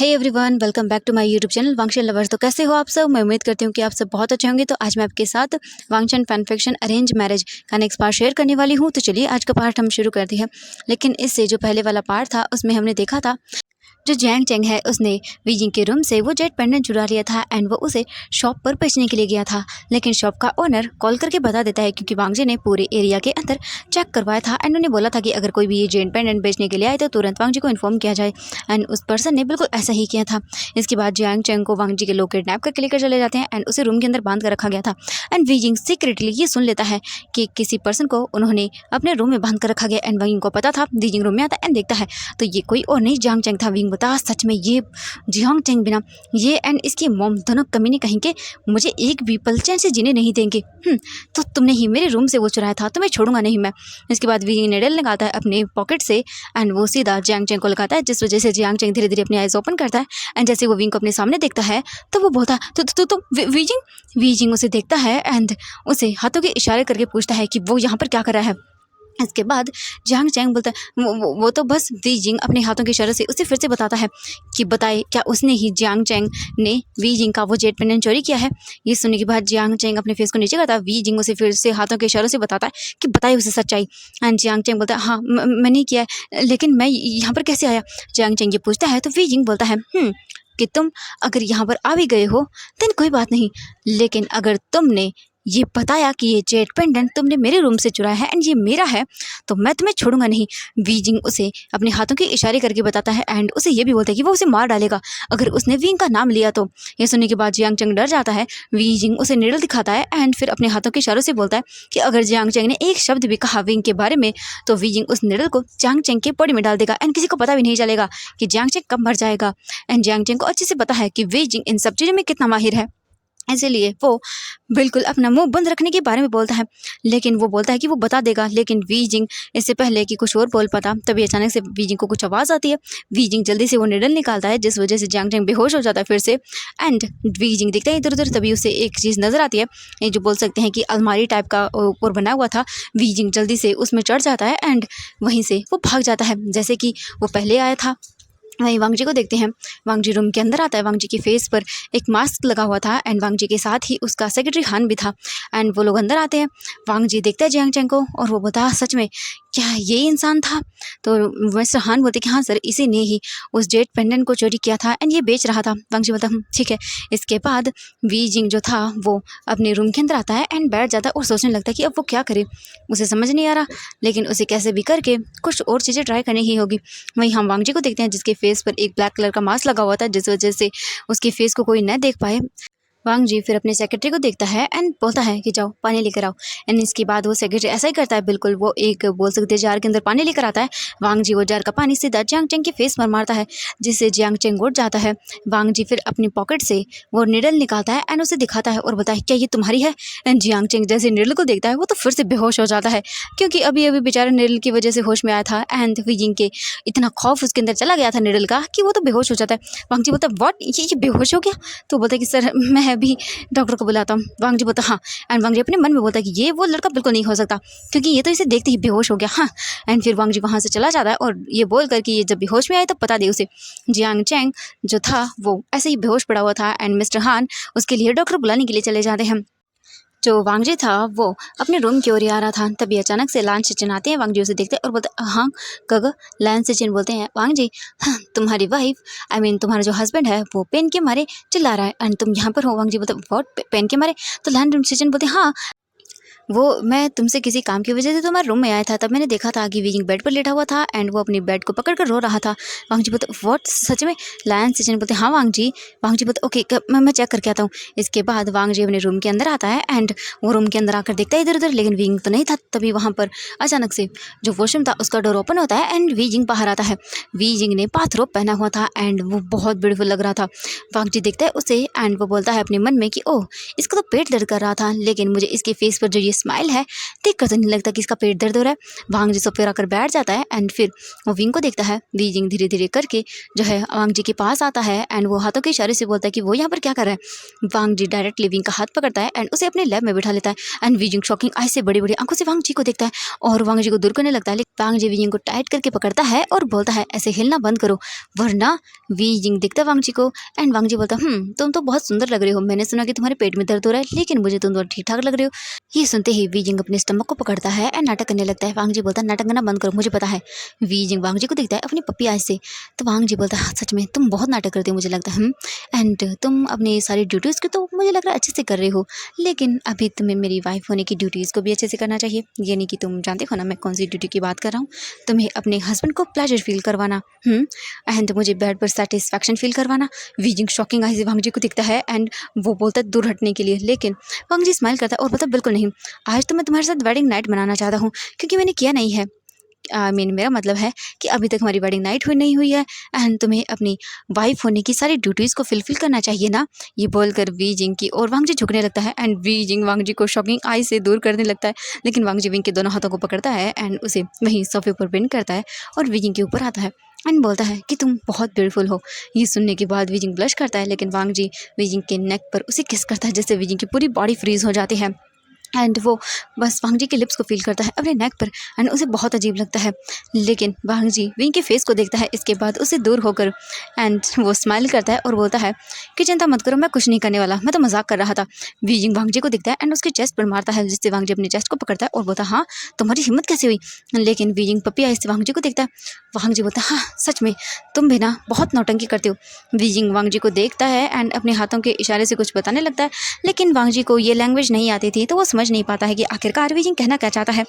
Hey everyone, welcome back to my YouTube channel वांगशन lovers. तो कैसे हो आप सब? मैं उम्मीद करती हूँ कि आप सब बहुत अच्छे होंगे। तो आज मैं आपके साथ वांगशन फैन फिक्शन अरेंज मैरिज का नेक्स्ट पार्ट शेयर करने वाली हूँ। तो चलिए आज का पार्ट हम शुरू करते हैं। लेकिन इससे जो पहले वाला पार्ट था उसमें हमने देखा था जो जियांग चेंग है उसने वीजिंग के रूम से वो जेट पेंडेंट चुरा लिया था एंड वो उसे शॉप पर बेचने के लिए गया था। लेकिन शॉप का ओनर कॉल करके बता देता है क्योंकि वांगजी ने पूरे एरिया के अंदर चेक करवाया था एंड उन्हें बोला था कि अगर कोई भी ये जेट पेंडेंट बेचने के लिए आए तो तुरंत वांगजी को इन्फॉर्म किया जाए। एंड उस पर्सन ने बिल्कुल ऐसा ही किया था। इसके बाद जियांग चेंग को वांगजी के लोग किडनैप करके लेकर चले जाते हैं एंड उसे रूम के अंदर बांध कर रखा गया था। एंड वीजिंग सीक्रेटली ये सुन लेता है कि किसी पर्सन को उन्होंने अपने रूम में बांध कर रखा गया एंड विंग को पता था। वीजिंग रूम में आता एंड देखता है तो ये कोई और नहीं जियांग चेंग था। विंग बता सच में ये जियांग चेंग बिना ये एंड इसकी मॉम दोनों कमीने कहेंगे मुझे एक भी पल चैन से जीने नहीं देंगे। तो तुमने ही मेरे रूम से वो चुराया था तो मैं छोड़ूंगा नहीं मैं। इसके बाद वी नेडल लगाता है अपने पॉकेट से एंड वो सीधा जियांग चेंग को लगाता है, जिस वजह से जियांग चेंग धीरे धीरे अपनी आइज ओपन करता है एंड जैसे वो विंग को अपने सामने देखता है तो वो बोलता है तो वीजिंग उसे देखता है एंड उसे हाथों के इशारे करके पूछता है कि वो यहाँ पर क्या कर रहा है। इसके बाद जियांग चेंग बोलता है वो तो बस वीजिंग अपने हाथों के इशारे से उसे फिर से बताता है कि बताए क्या उसने ही जियांग चेंग ने वीजिंग का वो जेट पेंडेंट चोरी किया है। ये सुनने के बाद जियांग चेंग अपने फेस को नीचे करता है। वीजिंग उसे फिर से हाथों के इशारों से बताता है कि बताए उसे सच्चाई। एंड जियांग चेंग बोलता है हाँ मैंने किया है, लेकिन मैं यहाँ पर कैसे आया? जियांग चेंग ये पूछता है तो वीजिंग बोलता है कि तुम अगर यहाँ पर आ भी गए हो देन कोई बात नहीं, लेकिन अगर तुमने ये बताया कि ये जेट पेंडेंट तुमने मेरे रूम से चुराया है एंड ये मेरा है तो मैं तुम्हें छोड़ूंगा नहीं। वीजिंग उसे अपने हाथों के इशारे करके बताता है एंड उसे ये भी बोलता है कि वो उसे मार डालेगा अगर उसने विंग का नाम लिया तो। ये सुनने के बाद जियांग चेंग डर जाता है। वीजिंग उसे निडल दिखाता है एंड फिर अपने हाथों के इशारों से बोलता है कि अगर जियांग चेंग ने एक शब्द भी कहा विंग के बारे में तो वीजिंग उस निडल को जियांग चेंग के बॉडी में डाल देगा एंड किसी को पता भी नहीं चलेगा कि जियांग चेंग कब मर जाएगा। एंड जियांग चेंग को अच्छे से पता है कि वीजिंग इन सब चीज़ों में कितना माहिर है, इसलिए वो बिल्कुल अपना मुंह बंद रखने के बारे में बोलता है। लेकिन वो बोलता है कि वो बता देगा, लेकिन वीजिंग इससे पहले कि कुछ और बोल पाता तभी अचानक से वीजिंग को कुछ आवाज़ आती है। वीजिंग जल्दी से वो निडल निकालता है जिस वजह से जियांग चेंग बेहोश हो जाता है फिर से। एंड वीजिंग देखता है इधर उधर तभी उसे एक चीज़ नज़र आती है, ये जो बोल सकते हैं कि अलमारी टाइप का ऊपर बना हुआ था। वीजिंग जल्दी से उसमें चढ़ जाता है एंड वहीं से वो भाग जाता है जैसे कि वो पहले आया था। वहीं वांगजी को देखते हैं। वांगजी रूम के अंदर आता है। वांगजी के फेस पर एक मास्क लगा हुआ था एंड वांगजी के साथ ही उसका सेक्रेटरी हान भी था एंड वो लोग अंदर आते हैं। वांगजी देखता है जियांग चेंग को और वो बता सच में क्या ये इंसान था? तो मिस्टर हान बोलते कि हाँ सर, इसी ने ही उस जेट पेंडेंट को चोरी किया था एंड ये बेच रहा था। वांगजी बोलता ठीक है। इसके बाद वीजिंग जो था वो अपने रूम के अंदर आता है एंड बैठ जाता है और सोचने लगता है कि अब वो क्या करे, उसे समझ नहीं आ रहा, लेकिन उसे कैसे भी करके कुछ और चीज़ें ट्राई करनी ही होगी। वहीं हम वांगजी को देखते हैं जिसके फेस पर एक ब्लैक कलर का मास्क लगा हुआ था जिस वजह से उसके फेस को कोई न देख पाए। वांगजी फिर अपने सेक्रेटरी को देखता है एंड बोलता है कि जाओ पानी लेकर आओ। एंड इसके बाद वो सेक्रेटरी ऐसा ही करता है, बिल्कुल वो एक बोल सकते हैं जार के अंदर पानी लेकर आता है। वांगजी वो जार का पानी सीधा जियांग चेंग के फेस पर मारता है जिससे जियांग चेंग उठ जाता है। वांगजी फिर अपनी पॉकेट से वो निडल निकालता है एंड उसे दिखाता है और बोलता है क्या ये तुम्हारी है? एंड जियांग चेंग जैसे निडल को देखता है वो तो फिर से बेहोश हो जाता है क्योंकि अभी अभी बेचारा निडल की वजह से होश में आया था एंड वीजिंग के इतना खौफ उसके अंदर चला गया था निडल का कि वो तो बेहोश हो जाता है। वांगजी बोलता है व्हाट, ये बेहोश हो गया? तो बोलता है कि सर मैं अभी डॉक्टर को बुलाता हूँ। वांगजी बोलता हाँ एंड वांगजी अपने मन में बोलता है कि ये वो लड़का बिल्कुल नहीं हो सकता क्योंकि ये तो इसे देखते ही बेहोश हो गया। हाँ एंड फिर वांगजी वहाँ से चला जाता है और ये बोल कर कि ये जब बेहोश में आए तब बता दे उसे। जियांग चेंग जो था वो ऐसे ही बेहोश पड़ा हुआ था एंड मिस्टर हान उसके लिए डॉक्टर बुलाने के लिए चले जाते हैं। जो वांगजी था वो अपने रूम की ओर आ रहा था तभी अचानक से लान सिचिन आते हैं। वांगजी उसे देखते हैं और बोलते हाँ कग। लान सिचिन बोलते हैं वांगजी हाँ, तुम्हारी वाइफ तुम्हारा जो हस्बैंड है वो पेन के मारे चिल्ला रहा है एंड तुम यहाँ पर हो। वांगजी बोलते व्हाट, पेन के मारे? तो लान सिचिन बोलते हाँ वो मैं तुमसे किसी काम की वजह से तुम्हारे रूम में आया था, तब मैंने देखा था कि वीजिंग बेड पर लेटा हुआ था एंड वो अपनी बेड को पकड़ कर रो रहा था। वांगजी बोलते व्हाट, सच में? लायन सिचन बोलते हाँ वांगजी। वांगजी बोलते ओके मैं चेक करके आता हूँ। इसके बाद वांगजी अपने रूम के अंदर आता है एंड वो रूम के अंदर आकर देखता है इधर उधर, लेकिन वीजिंग तो नहीं था। तभी वहाँ पर अचानक से जो वॉशरूम था उसका डोर ओपन होता है एंड वीजिंग बाहर आता है। वीजिंग ने बाथरोब पहना हुआ था एंड वो बहुत ब्यूटीफुल लग रहा था। वांगजी देखता है उसे एंड वो बोलता है अपने मन में कि ओह इसका तो पेट दर्द कर रहा था, लेकिन मुझे इसके फेस पर जो ये स्माइल है देखकर तो नहीं लगता कि इसका पेट दर्द हो रहा है। वांग जी सोफे पर आकर बैठ जाता है एंड फिर वो विंग को देखता है। वीजिंग धीरे धीरे करके जो है वांग जी के पास आता है एंड वो हाथों के इशारे से बोलता है कि वो यहाँ पर क्या कर रहा है। वांग जी डायरेक्टली विंग का हाथ पकड़ता है एंड उसे अपने लैब में बिठा लेता है एंड वीजिंग शॉकिंग आई से बड़ी बड़ी आंखों से वांग जी को देखता है और वांग जी को दूर करने लगता है। लेकिन वांग जी वीजिंग को टाइट करके पकड़ता है और बोलता है ऐसे हिलना बंद करो वरना। वीजिंग देखता है वांग जी को एंड वांग जी बोलता है तुम तो बहुत सुंदर लग रहे हो, मैंने सुना कि तुम्हारे पेट में दर्द हो रहा है लेकिन मुझे तुम तो ठीक ठाक लग रहे हो। ये सुनते ही वीजिंग अपने स्टमक को पकड़ता है एंड नाटक करने लगता है। वांग जी बोलता है नाटक करना बंद करो, मुझे पता है। वीजिंग वांग जी को देखता है अपनी पप्पी आइज से, तो वांग जी बोलता है हाँ, सच में तुम बहुत नाटक करते हो मुझे लगता है एंड तुम अपनी सारी ड्यूटीज़ को तो मुझे लग रहा है अच्छे से कर रहे हो, लेकिन अभी तुम्हें मेरी वाइफ होने की ड्यूटीज़ को भी अच्छे से करना चाहिए। यानी कि तुम जानते हो ना मैं कौन सी ड्यूटी की बात कर रहा हूँ। तुम्हें अपने हस्बैंड को प्लेजर फील करवाना एंड मुझे बेड पर सेटिस्फैक्शन फील करवाना। वीजिंग शॉकिंग आई से वांग जी को दिखता है एंड वो बोलता है दूर हटने के लिए, लेकिन वांग जी स्माइल करता है और बोलता है बिल्कुल नहीं, आज तो मैं तुम्हारे साथ वेडिंग नाइट मनाना चाहता हूँ क्योंकि मैंने किया नहीं है। मेरा मतलब है कि अभी तक हमारी वेडिंग नाइट हुई नहीं हुई है एंड तुम्हें अपनी वाइफ होने की सारी ड्यूटीज़ को फुलफिल करना चाहिए ना। ये बोलकर वीजिंग की और वांग जी झुकने लगता है एंड वीजिंग वांग जी को शॉकिंग आई से दूर करने लगता है, लेकिन वांग जी विंग के दोनों हाथों को पकड़ता है एंड उसे वहीं सोफे पर पिन करता है और वीजिंग के ऊपर आता है एंड बोलता है कि तुम बहुत ब्यूटीफुल हो। ये सुनने के बाद वीजिंग ब्लश करता है, लेकिन वांग जी वीजिंग के नेक पर उसे किस करता है जिससे वीजिंग की पूरी बॉडी फ्रीज हो जाती है एंड वो बस वांग जी के लिप्स को फील करता है अपने नेक पर एंड उसे बहुत अजीब लगता है। लेकिन वांग जी विंग के फेस को देखता है, इसके बाद उसे दूर होकर एंड वो स्माइल करता है और बोलता है कि चिंता मत करो, मैं कुछ नहीं करने वाला, मैं तो मजाक कर रहा था। वीजिंग वांग जी को देखता है एंड उसके चेस्ट पर मारता है, जिससे वांग जी अपने चेस्ट को पकड़ता है और बोलता है हाँ तुम्हारी हिम्मत कैसे हुई। लेकिन वीजिंग पप्पी आई से वांग जी को देखता है। वांग जी बोलता है हाँ सच में तुम भी ना बहुत नौटंकी करते हो। वीजिंग वांग जी को देखता है एंड अपने हाथों के इशारे से कुछ बताने लगता है, लेकिन वांग जी को ये लैंग्वेज नहीं आती थी तो वो समझ नहीं पाता है कि आखिरकार वीजिंग कहना क्या चाहता है।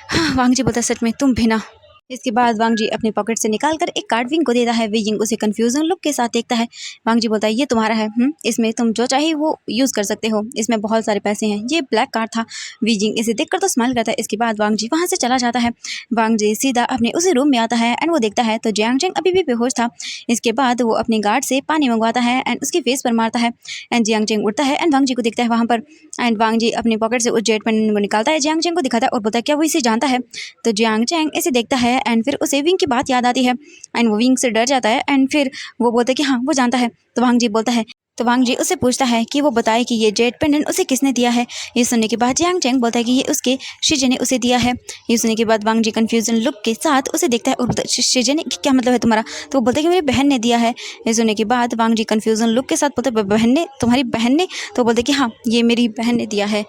हाँ, वांग जी बोलता है सच में तुम भी ना। इसके बाद वांग जी अपने पॉकेट से निकालकर एक कार्ड विंग को देता है। विजिंग उसे कंफ्यूजन लुक के साथ देखता है। वांग जी बोलता है ये तुम्हारा है, इसमें तुम जो चाहे वो यूज़ कर सकते हो, इसमें बहुत सारे पैसे हैं। ये ब्लैक कार्ड था। विजिंग इसे देखकर तो स्माइल करता है। इसके बाद वांग जी वहाँ से चला जाता है। वांग जी सीधा अपने उसी रूम में आता है एंड वो देखता है तो जियांग चेंग अभी भी बेहोश था। इसके बाद वो अपने गार्ड से पानी मंगवाता है एंड उसके फेस पर मारता है एंड जियांग चेंग उठता है एंड वांग जी को देखता है वहाँ पर एंड वांग जी अपने पॉकेट से उस जेट पेन को निकालता है, जियांग चेंग को दिखाता है और बोलता है क्या वो इसे जानता है। तो जियांग चेंग इसे देखता है एंड फिर उसे विंग की बात याद आती है एंड वो विंग से डर जाता है एंड फिर वो बोलता है कि हाँ वो जानता है। तो वांग जी बोलता है तो वांग जी उससे पूछता है कि वो बताए कि ये जेट पेंडेंट उसे किसने दिया है। ये सुनने के बाद जियांग चेंग बोलता है कि ये उसके शिजे ने उसे दिया है। ये सुनने के बाद वांग जी कंफ्यूजन लुक के साथ उसे देखता है और बोलता है शिजे ने, क्या मतलब है तुम्हारा। तो वो बोलता है कि मेरी बहन ने दिया है। ये सुनने के बाद वांग जी कंफ्यूजन लुक के साथ बोलते हैं बहन ने, तुम्हारी बहन ने। तो बोलते हैं कि हाँ ये मेरी बहन ने दिया है।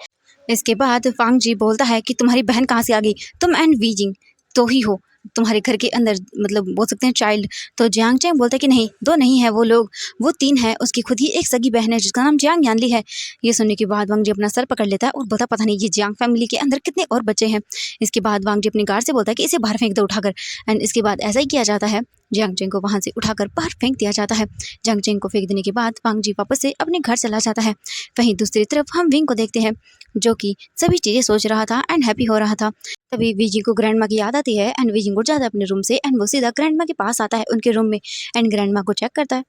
इसके बाद वांग जी बोलता है कि तुम्हारी बहन कहाँ से आ गई, तुम एंड वीजिंग तो ही हो तुम्हारे घर के अंदर, मतलब बोल सकते हैं चाइल्ड। तो जियांग चेंग बोलता है कि नहीं, दो नहीं है वो लोग, वो तीन है। उसकी खुद ही एक सगी बहन है जिसका नाम जियांग यानली है। ये सुनने के बाद वांग जी अपना सर पकड़ लेता है और बोलता पता नहीं ये जियांग फैमिली के अंदर कितने और बच्चे हैं। इसके बाद वांग जी अपनी गार्ड से बोलता है कि इसे बाहर फेंक दो उठाकर एंड इसके बाद ऐसा ही किया जाता है। जियांग चेंग को वहाँ से उठाकर बाहर फेंक दिया जाता है। जियांग चेंग को फेंक देने के बाद वांग जी वापस से अपने घर चला जाता है। वहीं दूसरी तरफ हम विंग को देखते हैं जो कि सभी चीज़ें सोच रहा था एंड हैप्पी हो रहा था। तभी वीजिंग को ग्रैंड माँ की याद आती है एंड वीजिंग उठ जाता है अपने रूम से एंड वो सीधा ग्रैंड माँ के पास आता है उनके रूम में एंड ग्रैंड माँ को चेक करता है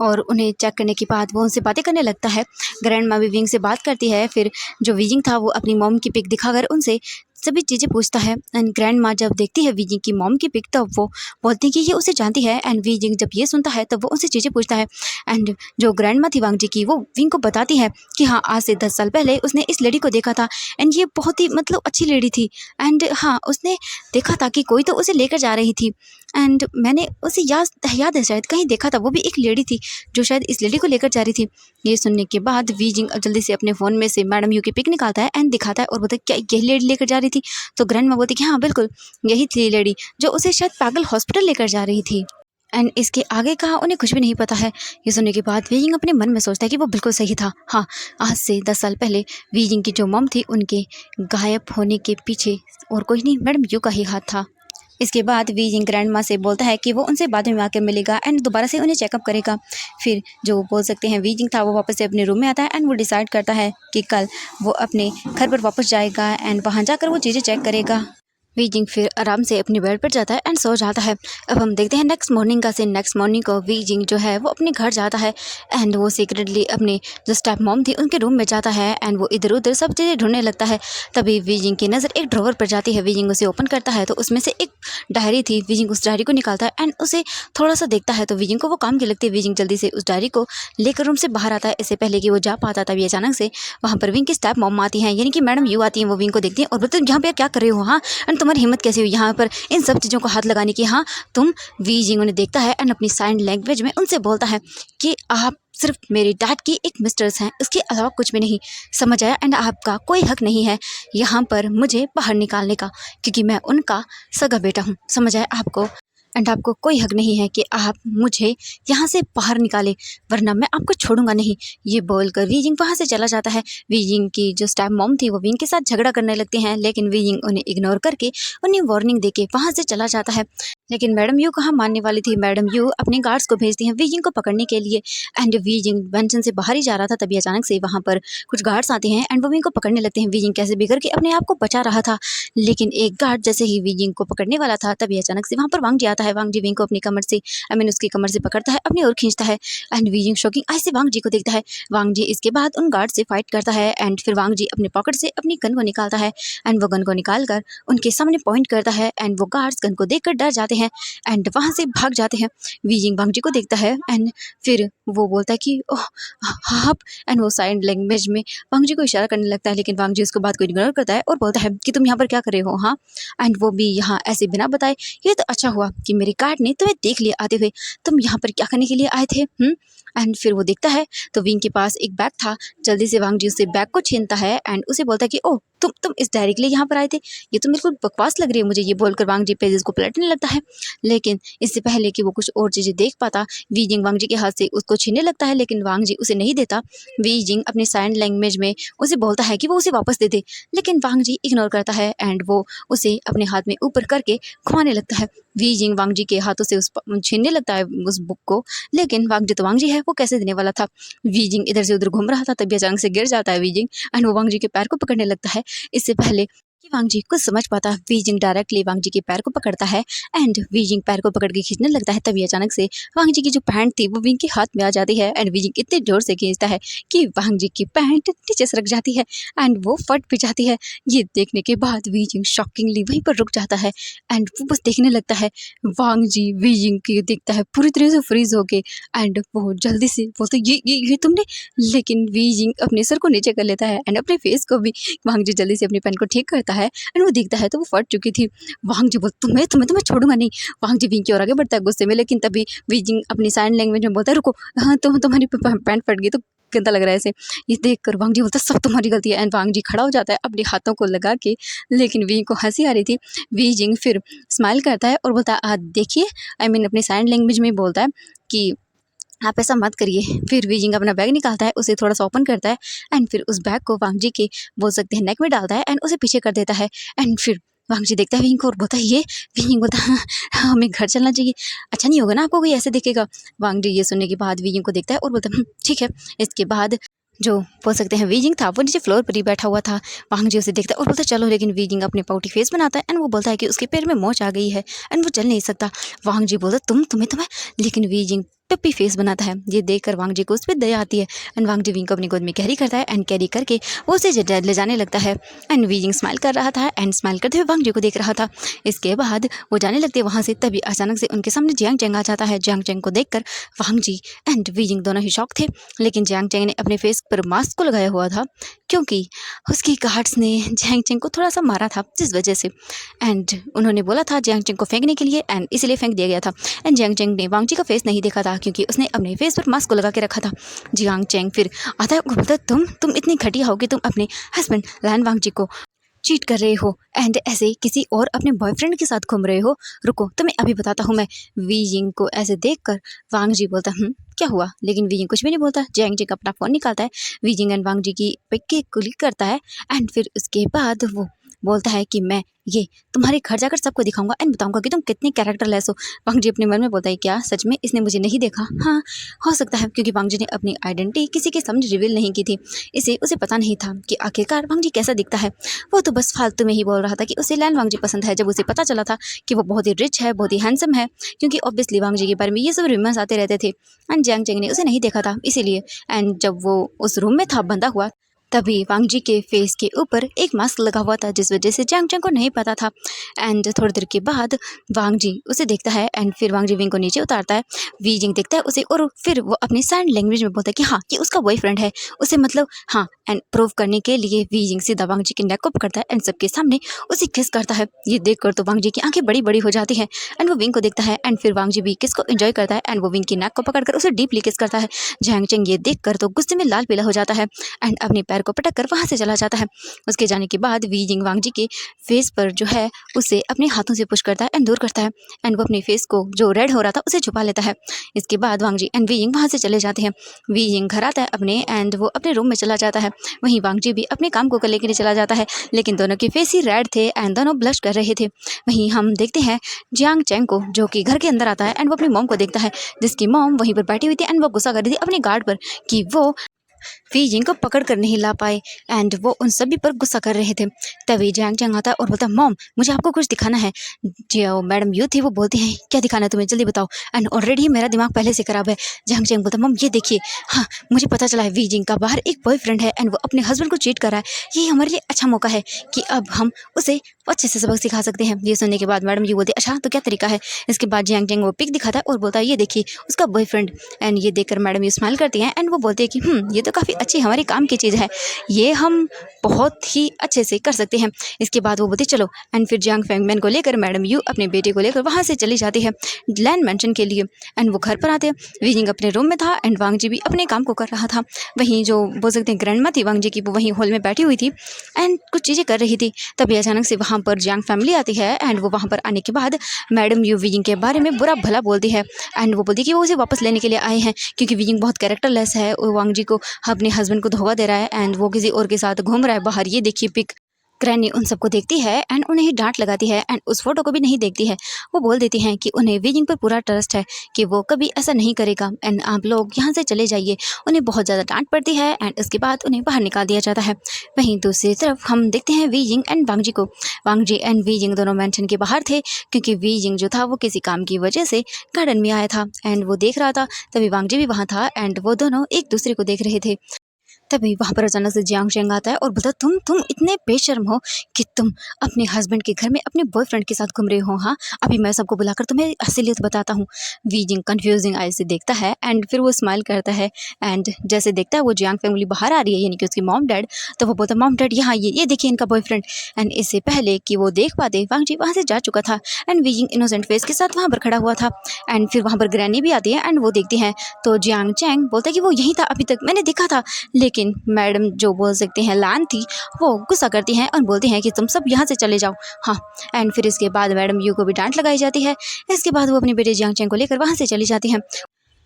और उन्हें चेक करने के बाद वो उनसे बातें करने लगता है। ग्रैंड माँ भी विंग से बात करती है। फिर जो विजिंग था वो अपनी मॉम की पिक दिखाकर उनसे सभी चीज़ें पूछता है एंड ग्रैंड माँ जब देखती है विजिंग की मॉम की पिक तब वो बोलती है कि ये उसे जानती है एंड विजिंग जब ये सुनता है तब वो उनसे चीज़ें पूछता है एंड जो ग्रैंड माँ थी वांग जी की वो विंग को बताती है कि हाँ आज से 10 साल पहले उसने इस लेडी को देखा था एंड ये बहुत ही मतलब अच्छी लेडी थी एंड हाँ उसने देखा था कि कोई तो उसे लेकर जा रही थी एंड मैंने उसे याद है शायद कहीं देखा था, वो भी एक लेडी थी जो शायद इस लेडी को लेकर जा रही थी। ये सुनने के बाद वीजिंग जल्दी से अपने फ़ोन में से मैडम यू की पिक निकालता है एंड दिखाता है और बोलता है क्या यही लेडी लेकर जा रही थी। तो ग्रैंड माँ बोलती कि हाँ बिल्कुल यही थी लेडी जो उसे शायद पागल हॉस्पिटल लेकर जा रही थी एंड इसके आगे का उन्हें कुछ भी नहीं पता है। ये सुनने के बाद वीजिंग अपने मन में सोचता है कि वो बिल्कुल सही था। हाँ आज से 10 साल पहले वीजिंग की जो मॉम थी उनके गायब होने के पीछे और कोई नहीं मैडम यू का ही हाथ था। इसके बाद वीजिंग ग्रैंड माँ से बोलता है कि वो उनसे बाद में आकर मिलेगा एंड दोबारा से उन्हें चेकअप करेगा। फिर जो बोल सकते हैं वीजिंग था वो वापस से अपने रूम में आता है एंड वो डिसाइड करता है कि कल वो अपने घर पर वापस जाएगा एंड वहाँ जाकर वो चीज़ें चेक करेगा। वी जिंग फिर आराम से अपनी बेड पर जाता है एंड सो जाता है। अब हम देखते हैं नेक्स्ट मॉर्निंग का सीन। नेक्स्ट मॉर्निंग को वी जिंग जो है वो अपने घर जाता है एंड वो सीक्रेटली अपनी जो स्टेप मॉम थी उनके रूम में जाता है एंड वो इधर उधर सब चीज़ें ढूंढने लगता है। तभी वी जिंग की नज़र एक ड्रॉवर पर जाती है। वी जिंग उसे ओपन करता है तो उसमें से एक डायरी थी। वी जिंग उस डायरी को निकालता है एंड उसे थोड़ा सा देखता है तो वी जिंग को वो काम की लगती है। वी जिंग जल्दी से उस डायरी को लेकर रूम से बाहर आता है। इससे पहले कि वो जा पाता तभी अचानक से वहाँ पर विंग की स्टेप मॉम आती हैं, यानी कि मैडम यू आती हैं। वो विंग को देखती हैं और बोलते हैं यहाँ पे क्या कर रहे हो, हाँ, एंड तुम्हारी हिम्मत कैसे हुई यहाँ पर इन सब चीज़ों को हाथ लगाने की, हाँ तुम। वी जिंग उन्हें देखता है एंड अपनी साइन लैंग्वेज में उनसे बोलता है कि आप सिर्फ मेरी डैड की एक मिस्ट्रेस हैं, इसके अलावा कुछ भी नहीं, समझ आया, एंड आपका कोई हक नहीं है यहाँ पर मुझे बाहर निकालने का, क्योंकि मैं उनका सगा बेटा हूँ, समझ आया आपको, एंड आपको कोई हक नहीं है कि आप मुझे यहाँ से बाहर निकाले, वरना मैं आपको छोड़ूंगा नहीं। ये बोलकर वी जिंग वहाँ से चला जाता है। वी जिंग की जो स्टेप मॉम थी वो विंग के साथ झगड़ा करने लगती हैं, लेकिन वी जिंग उन्हें इग्नोर करके उन्हें वार्निंग देके वहाँ से चला जाता है। लेकिन मैडम यू कहाँ मानने वाली थी। मैडम यू अपने गार्ड्स को भेजती हैं वी जिंग को पकड़ने के लिए एंड वी जिंग मेंशन से बाहर ही जा रहा था तभी अचानक से वहाँ पर कुछ गार्ड्स आते हैं एंड वो विंग को पकड़ने लगते हैं। वी जिंग कैसे भी करके अपने आप को बचा रहा था, लेकिन एक गार्ड जैसे ही वी जिंग को पकड़ने वाला था तभी अचानक से वहाँ पर वांग जी आता है। वांग जी विंग को अपनी कमर से उसकी कमर से पकड़ता है, अपनी ओर खींचता है एंड वी जिंग शॉकिंग आई से वांग जी को देखता है। वांग जी इसके बाद उन गार्ड से फाइट करता है एंड फिर वांग जी अपने पॉकेट से अपनी गन को निकालता है एंड वो गन को निकाल कर उनके सामने पॉइंट करता है एंड वो गार्ड्स गन को देखकर डर जाते हैं एंड वहाँ से भाग जाते हैं। वी जिंग वांग जी को देखता है एंड फिर वो बोलता है कि ओह आप, एंड वो साइन लैंग्वेज में वांग जी को इशारा करने लगता है, लेकिन वांग जी उसको बात को इग्नोर करता है और बोलता है कि तुम यहाँ पर क्या कर रहे हो, हाँ, एंड वो भी यहाँ ऐसे बिना बताए, ये तो अच्छा हुआ कि मेरे गार्ड ने तुम्हें देख लिया आते हुए, तुम यहाँ पर क्या करने के लिए आए थे, एंड फिर वो देखता है तो विंग के पास एक बैग था। जल्दी से वांग जी उससे बैग को छीनता है एंड उसे बोलता है कि ओह तुम इस डायरी के लिए यहाँ पर आए थे, ये तो बिल्कुल बकवास लग रही है मुझे। ये बोलकर वांग जी पेजेस को पलटने लगता है, लेकिन इससे पहले कि वो कुछ और चीज़ें देख पाता वी जिंग वांग जी के हाथ से उसको छीनने लगता है, लेकिन वांग जी उसे नहीं देता। वी जिंग अपने साइन लैंग्वेज में उसे बोलता है कि वो उसे वापस दे दे, लेकिन वांग जी इग्नोर करता है एंड वो उसे अपने हाथ में ऊपर करके घुमाने लगता है। वी जिंग वांग जी के हाथों से उस छीनने लगता है उस बुक को, लेकिन वांग जी तो वांग जी है, वो कैसे देने वाला था। वी जिंग इधर से उधर घूम रहा था तभी अचानक से गिर जाता है वी जिंग एंड वो वांग जी के पैर को पकड़ने लगता है। इससे पहले कि वांग जी कुछ समझ पाता, वी जिंग डायरेक्टली वांग जी के पैर को पकड़ता है एंड वी जिंग पैर को पकड़ के खींचने लगता है। तभी अचानक से वांग जी की जो पैंट थी वो विंग के हाथ में आ जाती है एंड वी जिंग इतने जोर से खींचता है कि वांग जी की पैंट नीचे सरक जाती है एंड वो फट भी जाती है। ये देखने के बाद वी जिंग शॉकिंगली वहीं पर रुक जाता है एंड वो बस देखने लगता है। वांग जी वी जिंग की देखता है पूरी तरह से फ्रीज हो गए एंड वो जल्दी से बोलते ये तुमने, लेकिन वी जिंग अपने सर को नीचे कर लेता है एंड अपने फेस को भी। वांग जी जल्दी से अपनी पेन को ठीक करता है एंड वो देखता है तो वो फट चुकी थी। वांग जी बोल तुम्हें तुम्हें तुम्हें छोड़ूंगा नहीं। वांग जी विंग की ओर आगे बढ़ता है गुस्से में, लेकिन तभी वी जिंग अपनी साइन लैंग्वेज में बोलता है रुको, हाँ तुम्हारी पैंट फट गई तो गंदा लग रहा है ऐसे। ये देख कर वांग जी बोलता है सब तुम्हारी गलती है एंड वांग जी खड़ा हो जाता है अपने हाथों को लगा के, लेकिन विंग को हंसी आ रही थी। वी जिंग फिर स्माइल करता है और बोलता है देखिए अपनी साइन लैंग्वेज में बोलता है कि आप ऐसा मत करिए। फिर वी जिंग अपना बैग निकालता है, उसे थोड़ा सा ओपन करता है एंड फिर उस बैग को वांग जी के बोल सकते हैं नेक में डालता है एंड उसे पीछे कर देता है एंड फिर वांग जी देखता है विंग को और बोलता है ये। विंग बोलता है हाँ हमें घर चलना चाहिए, अच्छा नहीं होगा ना आपको कोई ऐसे देखेगा। वांग जी ये सुनने के बाद विंग को देखता है और बोलता है ठीक है। इसके बाद जो बोल सकते हैं वी जिंग था वो नीचे फ्लोर पर ही बैठा हुआ था। वांग जी उसे देखता है और बोलता है चलो, लेकिन वी जिंग अपने पाउटी फेस बनाता है एंड वो बोलता है कि उसके पैर में मोच आ गई है एंड वो चल नहीं सकता। वांग जी बोलता तुम्हें, लेकिन वी जिंग पप्पी फेस बनाता है। ये देखकर वांग जी को उस पर दया आती है एंड वांग जी विंग को अपनी गोद में कैरी करता है एंड कैरी करके वो उसे ले जाने लगता है एंड वी जिंग स्माइल कर रहा था एंड स्माइल करते हुए वांग जी को देख रहा था। इसके बाद वो जाने लगते वहाँ से, तभी अचानक से उनके सामने जियांग चेंग आ जाता है। जियांग चेंग को देखकर वांग जी एंड वी जिंग दोनों ही शॉक थे, लेकिन जियांग चेंग ने अपने फेस पर मास्क को लगाया हुआ था क्योंकि उसकी गार्ड्स ने जियांग चेंग को थोड़ा सा मारा था जिस वजह से, एंड उन्होंने बोला था जियांग चेंग को फेंकने के लिए एंड इसलिए फेंक दिया गया था। एंड जियांग चेंग ने वांग जी का फेस नहीं देखा था क्योंकि उसने अपने फेस पर मास्क को लगा के रखा था। जियांग चेंग फिर आता है और बोलता है तुम इतनी घटिया हो कि तुम अपने हस्बैंड लैन वांग जी को चीट कर रहे हो एंड ऐसे किसी और अपने बॉयफ्रेंड के साथ घूम रहे हो, रुको तुम्हें अभी बताता हूँ मैं। वी जिंग को ऐसे देखकर वांग जी बोलता क्या हुआ, लेकिन वी जिंग कुछ भी नहीं बोलता। जियांग चेंग अपना फ़ोन निकालता है, वी जिंग एंड वांग जी की पिक के क्लिक करता है एंड फिर उसके बाद वो बोलता है कि मैं ये तुम्हारे घर जाकर सबको दिखाऊंगा एंड बताऊंगा कि तुम कितनी कैरेक्टरलेस हो। वांग जी अपने मन में बोलता है, क्या सच में इसने मुझे नहीं देखा? हाँ, हो सकता है, क्योंकि वांग जी ने अपनी आइडेंटिटी किसी के सामने रिवील नहीं की थी। इसे उसे पता नहीं था कि आखिरकार वांग जी कैसा दिखता है। वो तो बस फालतू में ही बोल रहा था कि उसे लैन वांग जी पसंद है, जब उसे पता चला था कि वो बहुत ही रिच है, बहुत ही हैंडसम है, क्योंकि ऑब्वियसली वांग जी के बारे में ये सब रूमर्स आते रहते थे। एंड जियांग चेंग ने उसे नहीं देखा था इसीलिए। एंड जब वो उस रूम में था बंधा हुआ, तभी वांग जी के फेस के ऊपर एक मास्क लगा हुआ था, जिस वजह से जियांग चेंग को नहीं पता था। एंड थोड़ी देर के बाद वांग जी उसे देखता है एंड फिर वांग जी विंग को नीचे उतारता है। वी जिंग देखता है उसे और फिर वो अपनी साइन लैंग्वेज में बोलता है कि हाँ, ये उसका बॉयफ्रेंड है। उसे मतलब हाँ, एंड प्रूव करने के लिए वी जिंग सीधा वांग जी के नेक को पकड़ता है एंड सबके सामने उसे किस करता है। ये देखकर तो वांग जी की आंखें बड़ी बड़ी हो जाती है एंड वो विंग को देखता है एंड फिर वांग जी भी किस को एंजॉय करता है एंड वो विंग की नेक को पकड़कर उसे डीपली किस करता है। जियांग चेंग ये देखकर तो गुस्से में लाल पीला हो जाता है एंड अपने पैर को पटक कर वहां से चला जाता है। उसके जाने के बाद वी जिंग वांग जी के फेस पर जो है उसे अपने हाथों से पुश करता है एंड दूर करता है एंड वो अपने फेस को जो रेड हो रहा था उसे छुपा लेता है। इसके बाद वांग जी एंड वी जिंग वहां से चले जाते हैं। वी जिंग घर आता है अपने एंड वो अपने रूम में चला जाता है। वहीं वांग जी भी अपने काम को लेकर चला जाता है, लेकिन दोनों के फेस ही रेड थे एंड दोनों ब्लश कर रहे थे। वहीं हम देखते हैं जियांग चेंग को, जो कि घर के अंदर आता है एंड वो अपनी मॉम को देखता है, जिसकी मॉम वहीं पर बैठी हुई थी एंड वो गुस्सा कर रही थी अपने गार्ड पर कि वो वी जिंग को पकड़ कर नहीं ला पाए एंड वो उन सभी पर गुस्सा कर रहे थे। तभी जियांग चेंग आता है और बोलता है, मॉम मुझे आपको कुछ दिखाना है। जो मैडम यू थी वो बोलती है, क्या दिखाना है तुम्हें, जल्दी बताओ। एंड ऑलरेडी मेरा दिमाग पहले से खराब है। जियांग चेंग बोलता, मॉम ये देखिए, हाँ मुझे पता चला है वी जिंग का बाहर एक बॉयफ्रेंड है एंड वो अपने हस्बैंड को चीट कर रहा है। ये हमारे लिए अच्छा मौका है कि अब हम उसे अच्छे से सबक सिखा सकते हैं। ये सुनने के बाद मैडम यू बोलती, अच्छा तो क्या तरीका है। इसके बाद जियांग चेंग वो पिक दिखाता है और बोलता है, ये देखिए उसका बॉयफ्रेंड। एंड ये देखकर मैडम यू स्माइल करती हैं एंड वो बोलती है कि ये तो काफ़ी अच्छी हमारे काम की चीज़ है, ये हम बहुत ही अच्छे से कर सकते हैं। इसके बाद वो बोलती चलो एंड फिर जियांग फैंगमैन को लेकर मैडम यू अपने बेटे को लेकर वहाँ से चली जाती है लैंड मेंशन के लिए। एंड वो घर पर आते हैं। वी जिंग अपने रूम में था एंड वांग जी भी अपने काम को कर रहा था। वहीं जो बोल सकते हैं ग्रैंड माँ थी वांग जी की, वो वहीं हॉल में बैठी हुई थी एंड कुछ चीज़ें कर रही थी। तभी अचानक से वहाँ पर जियांग फैमिली आती है एंड वो वहाँ पर आने के बाद मैडम यू वी जिंग के बारे में बुरा भला बोलती है एंड वो बोलती है कि वो उसे वापस लेने के लिए आए हैं, क्योंकि वी जिंग बहुत कैरेक्टरलेस है और वांग जी को अपने हस्बैंड को धोखा दे रहा है एंड वो किसी और के साथ घूम रहा है बाहर। ये देखिए पिक। ग्रैनी उन सबको देखती है एंड उन्हें ही डांट लगाती है एंड उस फोटो को भी नहीं देखती है। वो बोल देती हैं कि उन्हें वी जिंग पर पूरा ट्रस्ट है कि वो कभी ऐसा नहीं करेगा एंड आप लोग यहाँ से चले जाइए। उन्हें बहुत ज़्यादा डांट पड़ती है एंड उसके बाद उन्हें बाहर निकाल दिया जाता है। वहीं दूसरी तरफ हम देखते हैं वी जिंग एंड वांग जी को। वांग जी एंड वी जिंग दोनों मेंशन के बाहर थे, क्योंकि वी जिंग जो था वो किसी काम की वजह से गार्डन में आया था एंड वो देख रहा था। तभी वांग जी भी वहाँ था एंड वो दोनों एक दूसरे को देख रहे थे। तभी वहाँ पर अचानक से जियांग चेंग आता है और बोलता, तुम इतने बेशर्म हो कि तुम अपने हस्बैंड के घर में अपने बॉयफ्रेंड के साथ घूम रहे हो। हाँ, अभी मैं सबको बुलाकर तुम्हें असलियत बताता हूँ। वी जिंग कन्फ्यूजिंग आई से देखता है एंड फिर वो स्माइल करता है एंड जैसे देखता है वो जियांग फैमिली बाहर आ रही है, यानी कि उसकी मॉम डैड। तो वो बोलता, मॉम डैड यहाँ ये देखिए इनका बॉयफ्रेंड। एंड इससे पहले कि वो देख पाते वांग जी वहाँ से जा चुका था एंड वी जिंग इनोसेंट फेस के साथ वहाँ पर खड़ा हुआ था। एंड फिर वहाँ पर ग्रैनी भी आती है एंड वो देखती है तो जियांग चेंग बोलता है कि वो यहीं था, अभी तक मैंने देखा था। लेकिन मैडम जो बोल सकते हैं लान थी, वो गुस्सा करती हैं और बोलती हैं कि तुम सब यहाँ से चले जाओ। हाँ, एंड फिर इसके बाद मैडम यू को भी डांट लगाई जाती है। इसके बाद वो अपने बेटे जियांग चेंग को लेकर वहाँ से चली जाती हैं।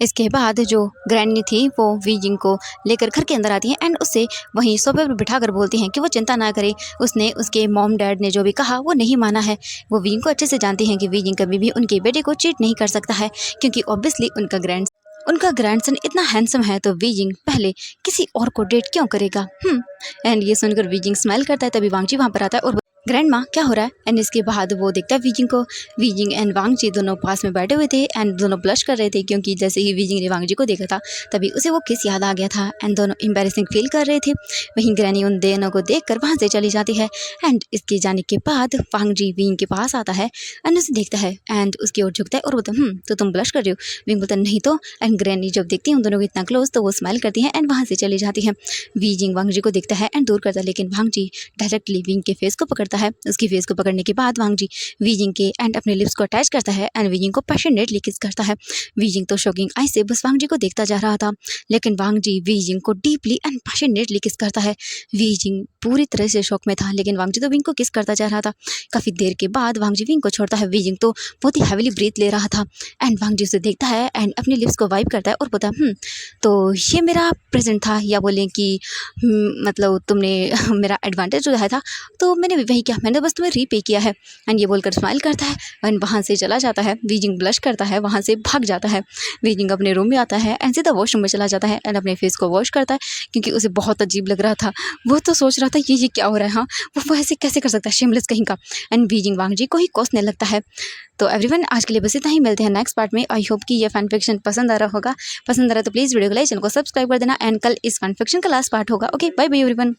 इसके बाद जो ग्रैनी थी वो वी जिंग को लेकर घर के अंदर आती हैं एंड उससे वहीं सोफे पर बिठाकर बोलती हैं कि वो चिंता ना करे, उसने उसके मॉम डैड ने जो भी कहा वो नहीं माना है। वो वी जिंग को अच्छे से जानती हैं कि वी जिंग कभी भी उनके बेटे को चीट नहीं कर सकता है, क्योंकि ऑब्वियसली उनका ग्रैंडसन इतना हैंडसम है, तो वी जिंग पहले किसी और को डेट क्यों करेगा। एंड ये सुनकर वी जिंग स्माइल करता है। तभी वांग जी वहाँ पर आता है और ग्रैंड माँ क्या हो रहा है। एंड इसके बाद वो देखता है वी जिंग को। वी जिंग एंड वांग जी दोनों पास में बैठे हुए थे एंड दोनों ब्लश कर रहे थे, क्योंकि जैसे ही वी जिंग ने वांग जी को देखा था तभी उसे वो किस याद आ गया था एंड दोनों एम्बैरेसिंग फील कर रहे थे। वहीं ग्रैनी उन दोनों को देख कर वहाँ से चली जाती है एंड इसके जाने के बाद वांग जी विंग के पास आता है एंड उसे देखता है एंड उसकी ओर झुकता है और बोलता तो तुम ब्लश कर रहे हो। विंग बोलता नहीं तो। एंड ग्रैनी जब देखती है उन दोनों को इतना क्लोज तो वो स्माइल करती है एंड वहाँ से चली जाती है। वी जिंग वांग जी को देखता है एंड दूर करता है, लेकिन वांग जी डायरेक्टली विंग के फेस को पकड़ता है। उसकी फेस को पकड़ने के बाद वांग जी वी जिंग के एंड अपने लिप्स को अटैच करता है एंड वी जिंग को पैशनेटली किस करता है। वी जिंग तो शॉकिंग आई से बस वांग जी को देखता जा रहा था, लेकिन वांग जी वी जिंग को डीपली एंड पैशनेटली किस करता है। वी जिंग पूरी तरह से शॉक में था, लेकिन वांग जी तो विंग को किस करता जा रहा था। काफ़ी देर के बाद वांग जी विंग को छोड़ता है। वी जिंग तो बहुत ही हैविली ब्रीथ ले रहा था एंड वांग जी उसे देखता है एंड अपने लिप्स को वाइप करता है और बोलता तो ये मेरा प्रेजेंट था, या बोलें कि मतलब तुमने मेरा एडवांटेज उठाया था, तो मैंने वही नहीं किया, मैंने बस तुम्हें रीपे किया है। एंड ये बोलकर स्माइल करता है एंड वहाँ से चला जाता है। वीजिंग ब्लश करता है, वहाँ से भाग जाता है। वीजिंग अपने रूम में आता है एंड सीधा वॉशरूम में चला जाता है एंड अपने फेस को वॉश करता है, क्योंकि उसे बहुत अजीब लग रहा था। वो तो सोच रहा था ये क्या हो रहा है, हाँ वो ऐसे कैसे कर सकता है, शेमलेस कहीं का। एंड वीजिंग वांग जी को ही कोसने लगता है। तो एवरीवन, आज के लिए बस इतना ही, मिलते हैं नेक्स्ट पार्ट में। आई होप कि ये फैन फिक्शन पसंद आ रहा होगा। पसंद आ रहा है तो प्लीज़ वीडियो को लाइक, चैनल को सब्सक्राइब कर देना। एंड कल इस फैन फिक्शन का लास्ट पार्ट होगा। Okay, bye bye everyone.